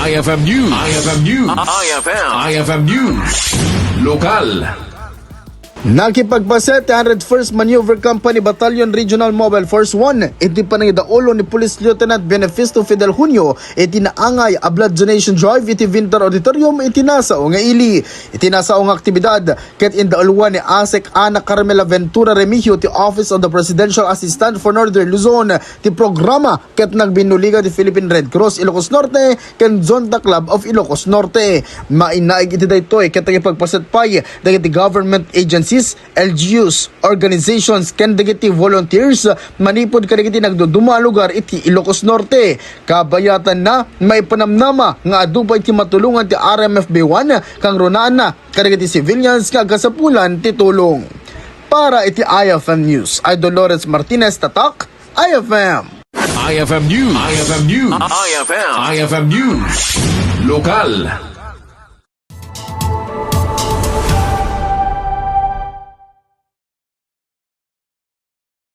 IFM News. IFM News. IFM News. Lokal. Nakipagpasa 101st Maneuver Company Battalion Regional Mobile Force 1 iti pa idaulo ni Police Lieutenant Benefisto Fidel Junio iti naangay a blood donation drive iti Vintar Auditorium iti nasao nga ili iti nasao nga aktibidad ket indauluan ni ASEC Ana Carmela Ventura Remigio ti Office of the Presidential Assistant for Northern Luzon ti programa ket nagbinuliga ti Philippine Red Cross Ilocos Norte ken Zonta Club of Ilocos Norte mainaig iti daytoy ket nagipagpasatpay dagiti government agencies LGUs, organizations, ken dagiti volunteers manipod kadagiti nagduduma lugar iti Ilocos Norte. Kabayatan na maipanamnama nga adubay ti matulungan ti RMFB1 kang runaan na kadagiti civilians nga kasapulan ti tulong. Para iti IFM News, ay Dolores Martinez Tatak, IFM. IFM News. IFM News. IFM News. Lokal.